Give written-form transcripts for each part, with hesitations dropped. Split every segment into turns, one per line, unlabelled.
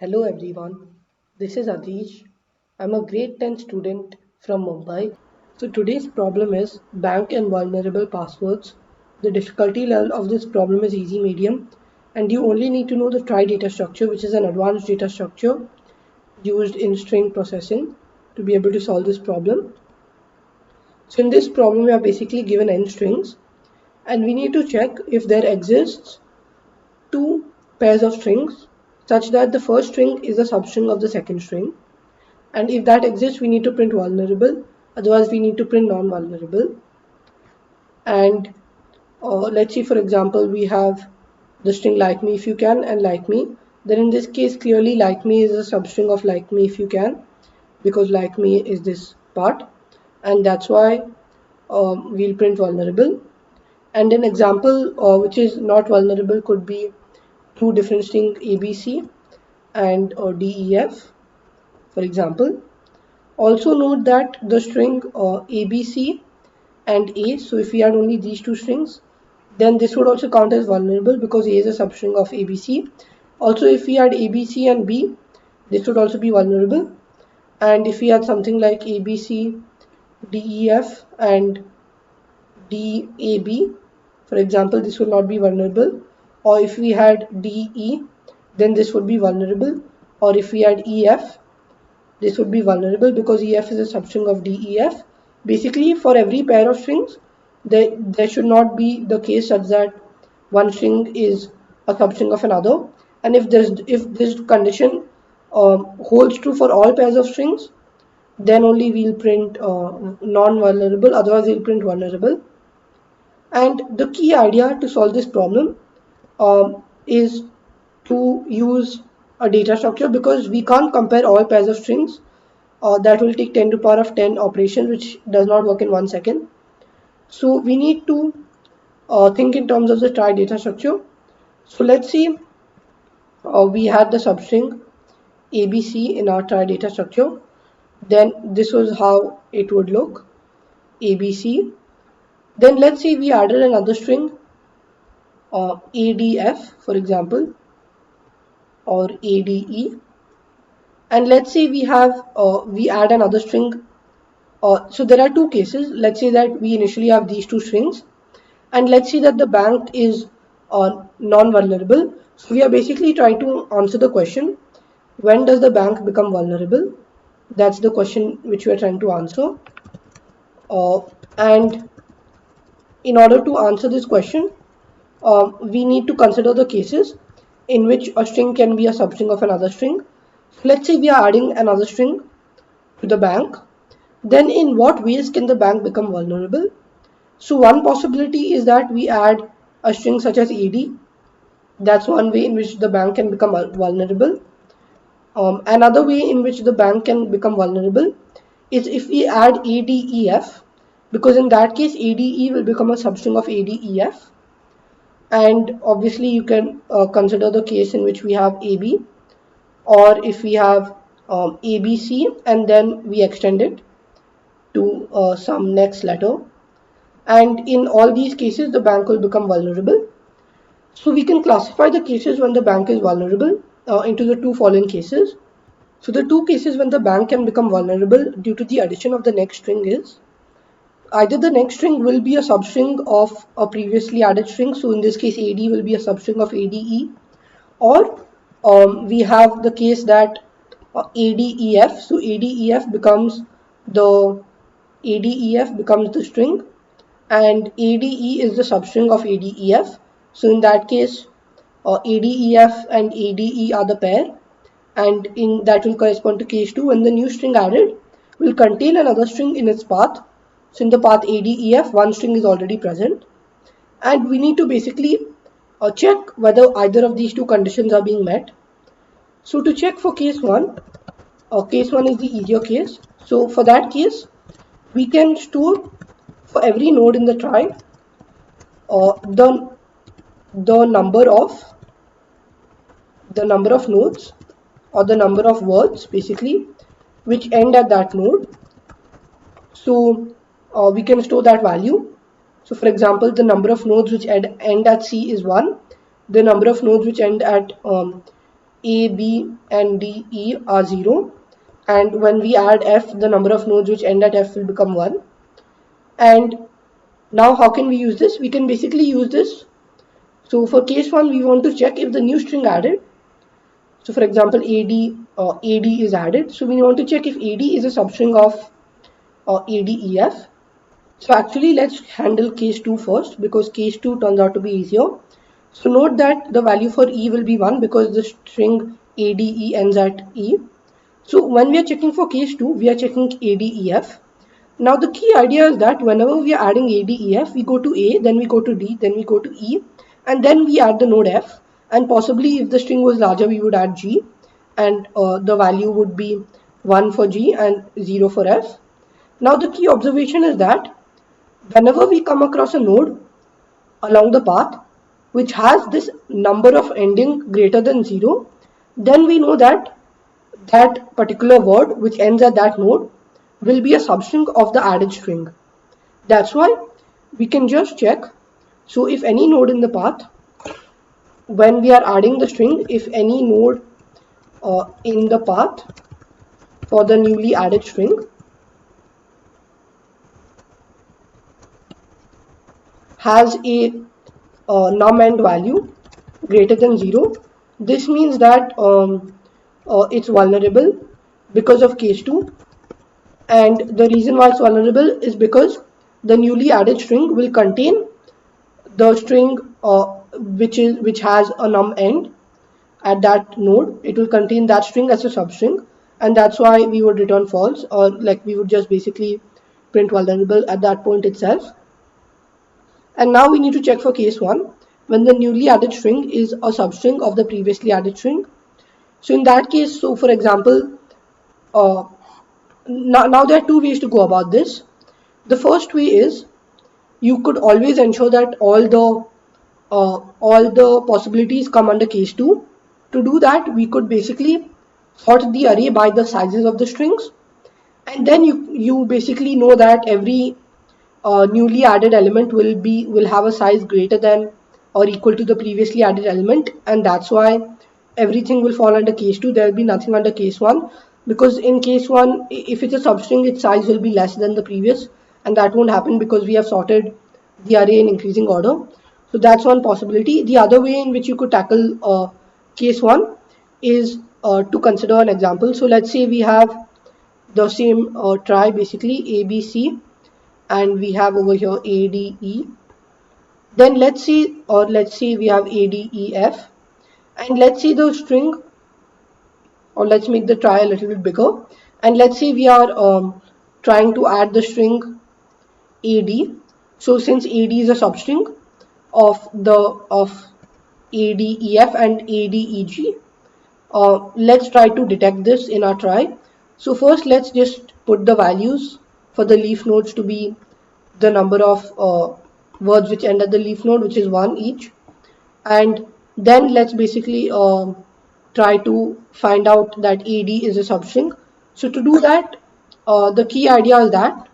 Hello everyone, this is Adish. I'm a grade 10 student from Mumbai. So today's problem is bank and vulnerable passwords. The difficulty level of this problem is easy medium, and you only need to know the trie data structure, which is an advanced data structure used in string processing to be able to solve this problem. So in this problem we are basically given n strings, and we need to check if there exists two pairs of strings such that the first string is a substring of the second string, and if that exists we need to print vulnerable, otherwise we need to print non-vulnerable. And let's see, for example, we have the string like me if you can and like me. Then in this case clearly like me is a substring of like me if you can, because like me is this part, and that's why we'll print vulnerable. And an example which is not vulnerable could be two different string ABC and DEF, for example. Also note that the string ABC and A, so if we had only these two strings, then this would also count as vulnerable because A is a substring of ABC. Also, if we had ABC and B, this would also be vulnerable. And if we had something like ABC, DEF and DAB, for example, this would not be vulnerable. Or if we had DE, then this would be vulnerable. Or if we had EF, this would be vulnerable because EF is a substring of DEF. Basically, for every pair of strings, there should not be the case such that one string is a substring of another. And if this condition holds true for all pairs of strings, then only we'll print non-vulnerable, otherwise we'll print vulnerable. And the key idea to solve this problem is to use a data structure, because we can't compare all pairs of strings. That will take 10 to the power of 10 operations, which does not work in 1 second. So we need to think in terms of the trie data structure. So let's see, we had the substring ABC in our trie data structure. Then this was how it would look, ABC. Then let's say we added another string, ADF, for example, or ADE. And let's say we add another string. So there are two cases. Let's say that we initially have these two strings, and let's say that the bank is non-vulnerable. So we are basically trying to answer the question, when does the bank become vulnerable? That's the question which we are trying to answer. And in order to answer this question, we need to consider the cases in which a string can be a substring of another string. Let's say we are adding another string to the bank. Then in what ways can the bank become vulnerable? So one possibility is that we add a string such as AD. That's one way in which the bank can become vulnerable. Another way in which the bank can become vulnerable is if we add ADEF, because in that case ADE will become a substring of ADEF. And obviously you can consider the case in which we have AB, or if we have ABC and then we extend it to some next letter, and in all these cases the bank will become vulnerable. So we can classify the cases when the bank is vulnerable into the two following cases. So the two cases when the bank can become vulnerable due to the addition of the next string is either the next string will be a substring of a previously added string, so in this case AD will be a substring of ADE, or we have the case that ADEF, so ADEF becomes the string, and ADE is the substring of ADEF. So in that case, ADEF and ADE are the pair, and in that will correspond to case 2 when the new string added will contain another string in its path. So in the path ADEF, one string is already present, and we need to basically check whether either of these two conditions are being met. So to check for case 1, case 1 is the easier case. So for that case, we can store for every node in the trie the number of nodes, or the number of words basically which end at that node. So we can store that value. So for example, the number of nodes which end at C is 1. The number of nodes which end at A, B, and D, E are 0. And when we add F, the number of nodes which end at F will become 1. And now how can we use this? We can basically use this. So for case 1, we want to check if the new string added. So for example, AD is added. So we want to check if AD is a substring of ADEF. So actually let's handle case 2 first, because case 2 turns out to be easier. So note that the value for E will be 1 because the string ADE ends at E. So when we are checking for case 2, we are checking ADEF. Now the key idea is that whenever we are adding ADEF, we go to A, then we go to D, then we go to E, and then we add the node F. And possibly if the string was larger, we would add G, and the value would be 1 for G and 0 for F. Now the key observation is that whenever we come across a node along the path which has this number of ending greater than 0, then we know that that particular word which ends at that node will be a substring of the added string. That's why we can just check. So if any node in the path, when we are adding the string, if any node in the path for the newly added string has a num end value greater than 0, this means that it's vulnerable because of case 2. And the reason why it's vulnerable is because the newly added string will contain the string which has a num end at that node. It will contain that string as a substring, and that's why we would return false, or like we would just basically print vulnerable at that point itself. And now we need to check for case 1 when the newly added string is a substring of the previously added string. So in that case, so for example, now there are two ways to go about this. The first way is you could always ensure that all the possibilities come under case 2. To do that, we could basically sort the array by the sizes of the strings, and then you basically know that every newly added element will have a size greater than or equal to the previously added element, and that's why everything will fall under case 2. There will be nothing under case 1, because in case 1, if it's a substring, its size will be less than the previous, and that won't happen because we have sorted the array in increasing order. So that's one possibility. The other way in which you could tackle case 1 is to consider an example. So let's say we have the same try, basically ABC, and we have over here ADE. Then let's say we have ADEF, and let's say the string, or let's make the try a little bit bigger, and let's say we are trying to add the string AD. So since AD is a substring of ADEF and ADEG, let's try to detect this in our try. So first let's just put the values for the leaf nodes to be the number of words which end at the leaf node, which is 1 each, and then let's basically try to find out that AD is a substring. So to do that, the key idea is that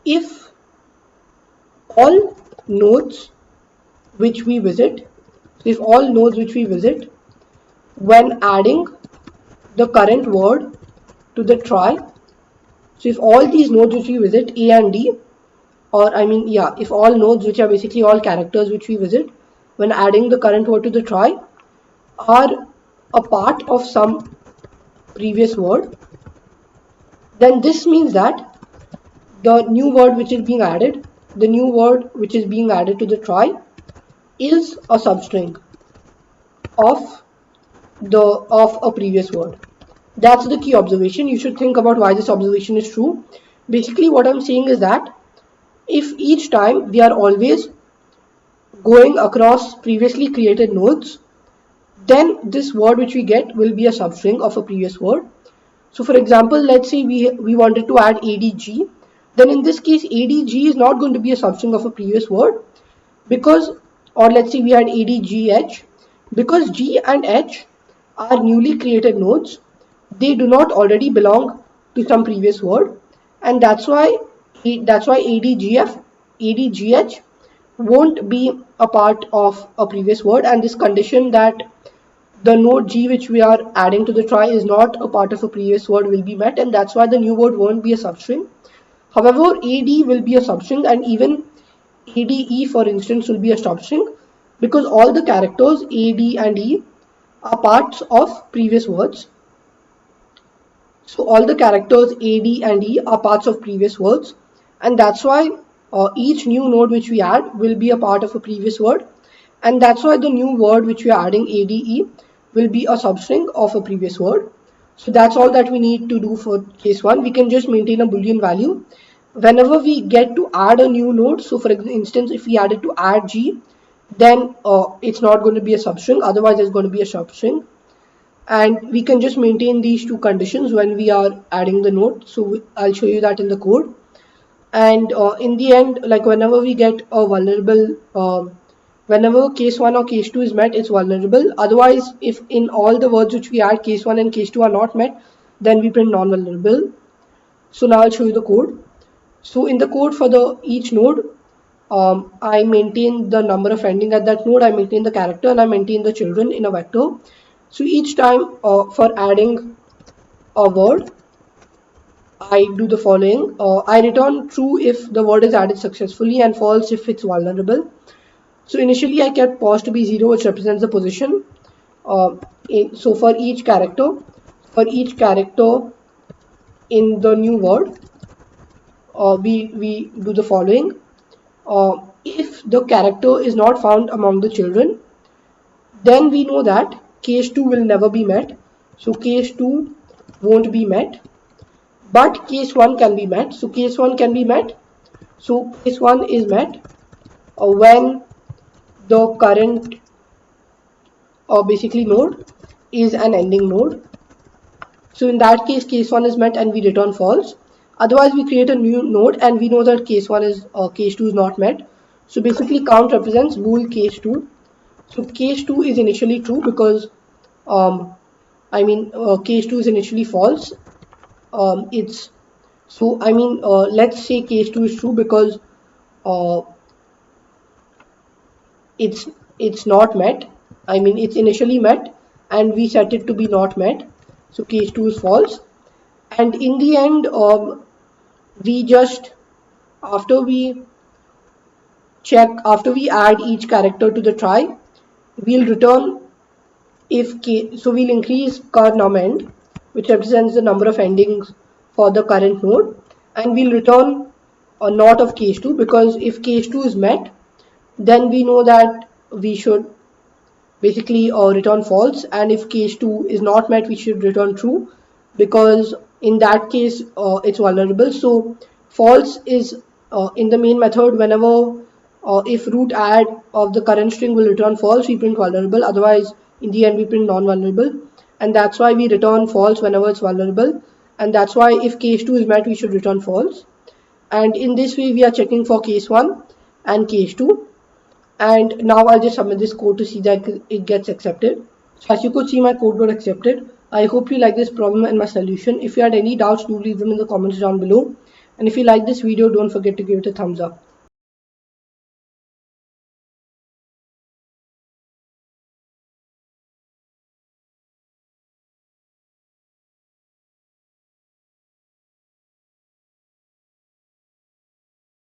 if all nodes which we visit, when adding the current word to the try, so if all these nodes which we visit, A and D, or if all nodes which are basically all characters which we visit, when adding the current word to the try, are a part of some previous word, then this means that the new word which is being added, to the try is a substring of a previous word. That's the key observation. You should think about why this observation is true. Basically what I'm saying is that if each time we are always going across previously created nodes, then this word which we get will be a substring of a previous word. So for example, let's say we wanted to add ADG, then in this case ADG is not going to be a substring of a previous word, because, or let's say we had ADGH, because G and H are newly created nodes, they do not already belong to some previous word, and that's why ADGH won't be a part of a previous word. And this condition that the node G which we are adding to the try is not a part of a previous word will be met, and that's why the new word won't be a substring. However, AD will be a substring, and even ADE for instance will be a substring, because all the characters AD and E are parts of previous words. So all the characters A, D and E are parts of previous words, and that's why each new node which we add will be a part of a previous word, and that's why the new word which we are adding ADE will be a substring of a previous word. So that's all that we need to do for case 1. We can just maintain a boolean value whenever we get to add a new node. So for instance, if we added to add G, then it's not going to be a substring, otherwise it's going to be a substring, and we can just maintain these two conditions when we are adding the node. So I'll show you that in the code. And in the end, like whenever we get a vulnerable, whenever case 1 or case 2 is met, it's vulnerable. Otherwise, if in all the words which we add case 1 and case 2 are not met, then we print non-vulnerable. So now I'll show you the code. So in the code for the each node, I maintain the number of ending at that node, I maintain the character, and I maintain the children in a vector. So each time for adding a word, I do the following. I return true if the word is added successfully and false if it's vulnerable. So initially I kept pause to be 0, which represents the position. So for each character in the new word, we do the following. If the character is not found among the children, then we know that case 2 will never be met. So case 2 won't be met, but case 1 can be met. So case 1 can be met. So case 1 is met when the current or basically node is an ending node. So in that case, case 1 is met and we return false. Otherwise, we create a new node and we know that case 1 is case 2 is not met. So basically, count represents bool case 2. So case 2 is initially true because case 2 is initially false. Let's say case 2 is true because uh, it's not met. It's initially met and we set it to be not met. So case 2 is false. And in the end, we just after we add each character to the try, we'll return so we'll increase car num end, which represents the number of endings for the current node, and we'll return a not of case 2, because if case 2 is met, then we know that we should basically return false, and if case 2 is not met, we should return true, because in that case it's vulnerable. So false is in the main method. Whenever if root add of the current string will return false, we print vulnerable, otherwise in the end we print non-vulnerable, and that's why we return false whenever it's vulnerable, and that's why if case 2 is met, we should return false. And in this way we are checking for case 1 and case 2. And now I'll just submit this code to see that it gets accepted. So as you could see, my code got accepted. I hope you like this problem and my solution. If you had any doubts, do leave them in the comments down below. And if you like this video, don't forget to give it a thumbs up.